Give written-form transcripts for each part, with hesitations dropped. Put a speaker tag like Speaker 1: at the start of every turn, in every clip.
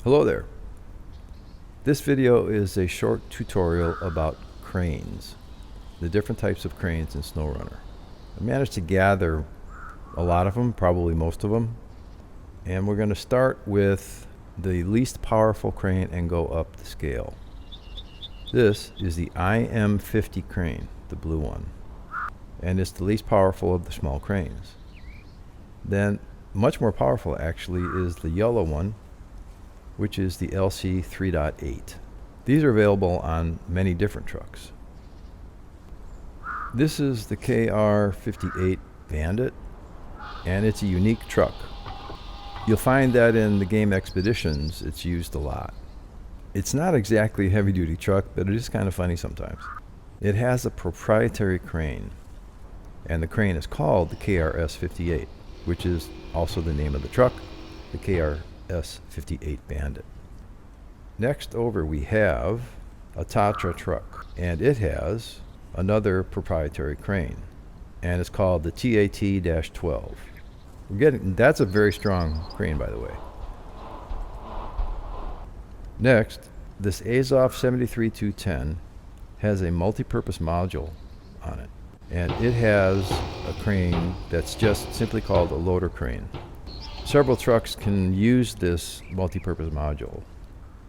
Speaker 1: Hello there. This video is a short tutorial about cranes, the different types of cranes in SnowRunner. I managed to gather a lot of them, probably most of them, and we're going to start with the least powerful crane and go up the scale. This is the IM50 crane, the blue one, and it's the least powerful of the small cranes. Then, much more powerful actually is the yellow one, which is the LC 3.8. These are available on many different trucks. This is the KR58 Bandit, and it's a unique truck. You'll find that in the game Expeditions it's used a lot. It's not exactly a heavy-duty truck, but it is kind of funny sometimes. It has a proprietary crane, and the crane is called the KRS58, which is also the name of the truck, the KRS58 Bandit. Next over we have a Tatra truck, and it has another proprietary crane, and it's called the TAT-12. That's a very strong crane, by the way. Next, this Azov 73210 has a multi-purpose module on it, and it has a crane that's just simply called a loader crane. Several trucks can use this multi-purpose module.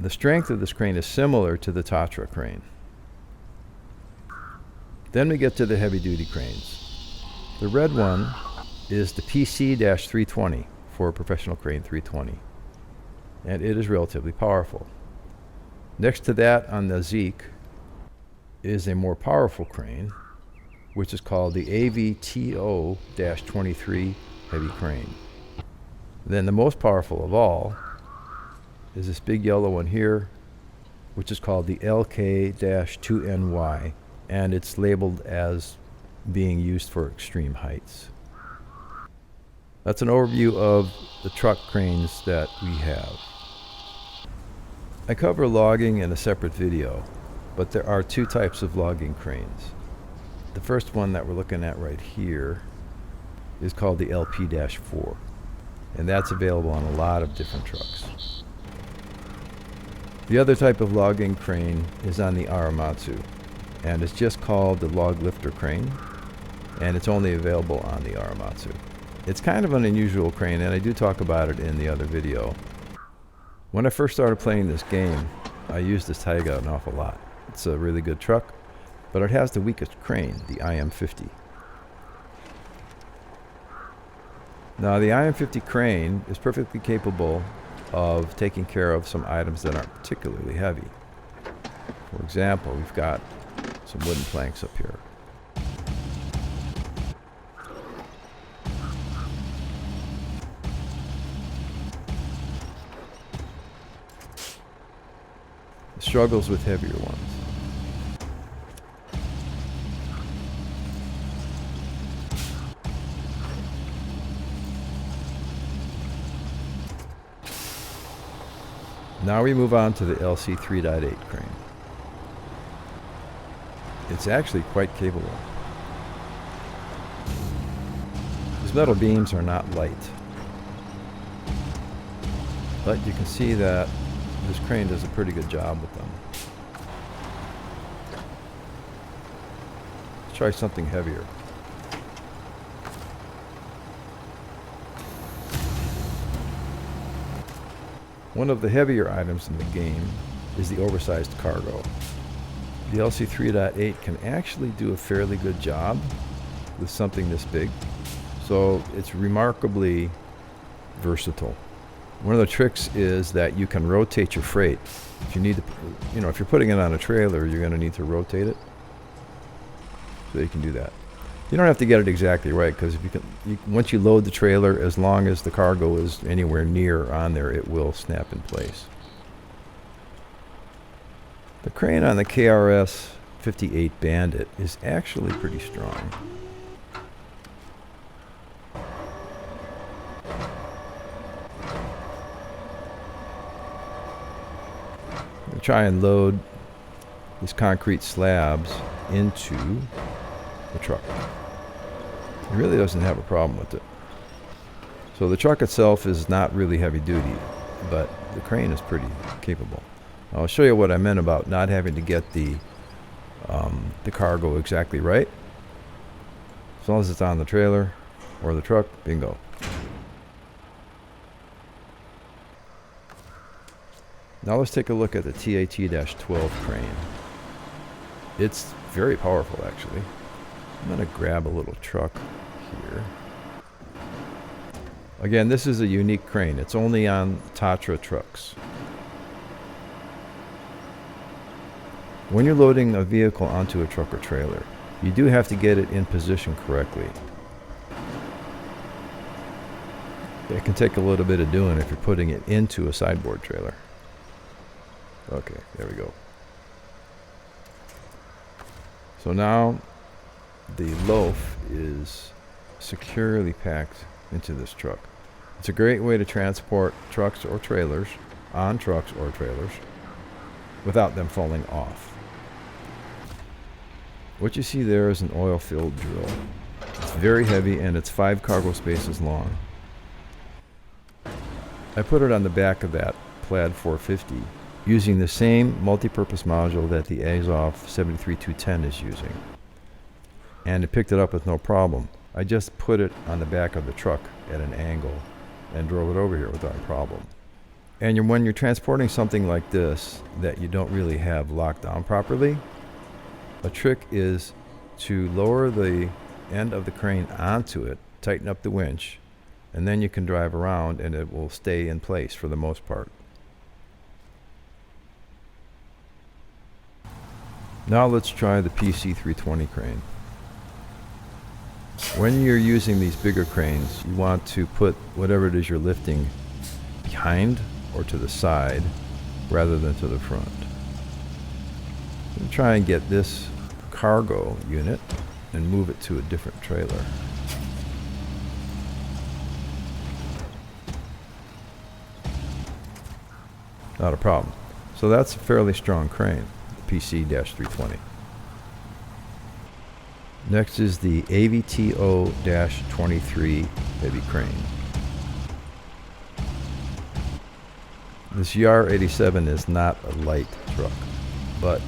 Speaker 1: The strength of this crane is similar to the Tatra crane. Then we get to the heavy-duty cranes. The red one is the PC-320 for Professional Crane 320, and it is relatively powerful. Next to that on the Zeke is a more powerful crane, which is called the AVTO-23 heavy crane. Then the most powerful of all is this big yellow one here, which is called the LK-2NY, and it's labeled as being used for extreme heights. That's an overview of the truck cranes that we have. I cover logging in a separate video, but there are two types of logging cranes. The first one that we're looking at right here is called the LP-4, and that's available on a lot of different trucks. The other type of logging crane is on the Aramatsu, and it's just called the log lifter crane, and it's only available on the Aramatsu. It's kind of an unusual crane, and I do talk about it in the other video. When I first started playing this game, I used this Taiga an awful lot. It's a really good truck, but it has the weakest crane, the IM50. Now, the IM50 crane is perfectly capable of taking care of some items that aren't particularly heavy. For example, we've got some wooden planks up here. It struggles with heavier ones. Now we move on to the LC 3.8 crane. It's actually quite capable. These metal beams are not light, but you can see that this crane does a pretty good job with them. Let's try something heavier. One of the heavier items in the game is the oversized cargo. The LC 3.8 can actually do a fairly good job with something this big, so it's remarkably versatile. One of the tricks is that you can rotate your freight. If you need to, if you're putting it on a trailer, you're going to need to rotate it, so you can do that. You don't have to get it exactly right, because if once you load the trailer, as long as the cargo is anywhere near on there, it will snap in place. The crane on the KRS58 Bandit is actually pretty strong. We'll try and load these concrete slabs into the truck. It really doesn't have a problem with it. So the truck itself is not really heavy duty. but the crane is pretty capable. I'll show you what I meant about not having to get the cargo exactly right. As long as it's on the trailer or the truck, bingo. Now let's take a look at the TAT-12 crane. It's very powerful, actually. I'm going to grab a little truck here. Again, this is a unique crane. It's only on Tatra trucks. When you're loading a vehicle onto a truck or trailer, you do have to get it in position correctly. It can take a little bit of doing if you're putting it into a sideboard trailer. Okay, there we go. So now the loaf is securely packed into this truck. It's a great way to transport trucks or trailers, on trucks or trailers, without them falling off. What you see there is an oil-filled drill. It's very heavy and it's 5 cargo spaces long. I put it on the back of that Plaid 450 using the same multi-purpose module that the Azov 73210 is using. And it picked it up with no problem. I just put it on the back of the truck at an angle and drove it over here without a problem. And when you're transporting something like this that you don't really have locked down properly, a trick is to lower the end of the crane onto it, tighten up the winch, and then you can drive around and it will stay in place for the most part. Now let's try the PC320 crane. When you're using these bigger cranes, you want to put whatever it is you're lifting behind or to the side rather than to the front. I'm going to try and get this cargo unit and move it to a different trailer. Not a problem. So that's a fairly strong crane, the PC-320. Next is the AVTO-23 heavy crane. This YAR-87 is not a light truck, but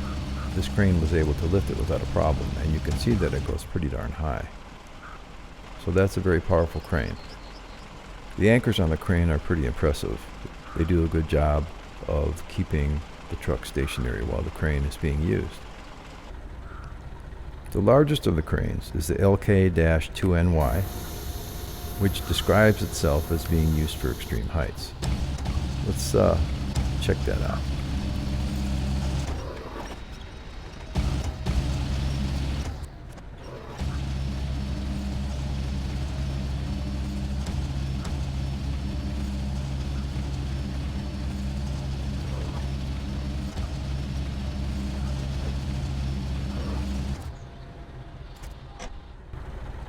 Speaker 1: this crane was able to lift it without a problem, and you can see that it goes pretty darn high. So that's a very powerful crane. The anchors on the crane are pretty impressive. They do a good job of keeping the truck stationary while the crane is being used. The largest of the cranes is the LK-2NY, which describes itself as being used for extreme heights. Let's check that out.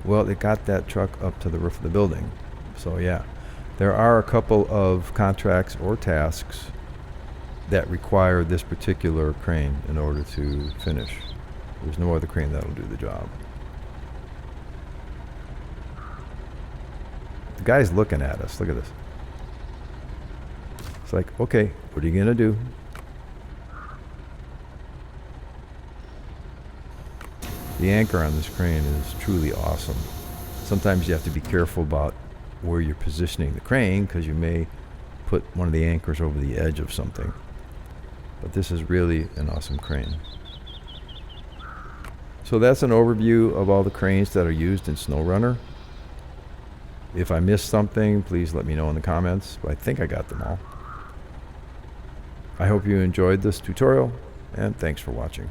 Speaker 1: Well, it got that truck up to the roof of the building. So yeah, there are a couple of contracts or tasks that require this particular crane in order to finish. There's no other crane that'll do the job. The guy's looking at us. Look at this. It's like, okay, what are you gonna do? The anchor on this crane is truly awesome. Sometimes you have to be careful about where you're positioning the crane because you may put one of the anchors over the edge of something. But this is really an awesome crane. So that's an overview of all the cranes that are used in SnowRunner. If I missed something, please let me know in the comments. But I think I got them all. I hope you enjoyed this tutorial, and thanks for watching.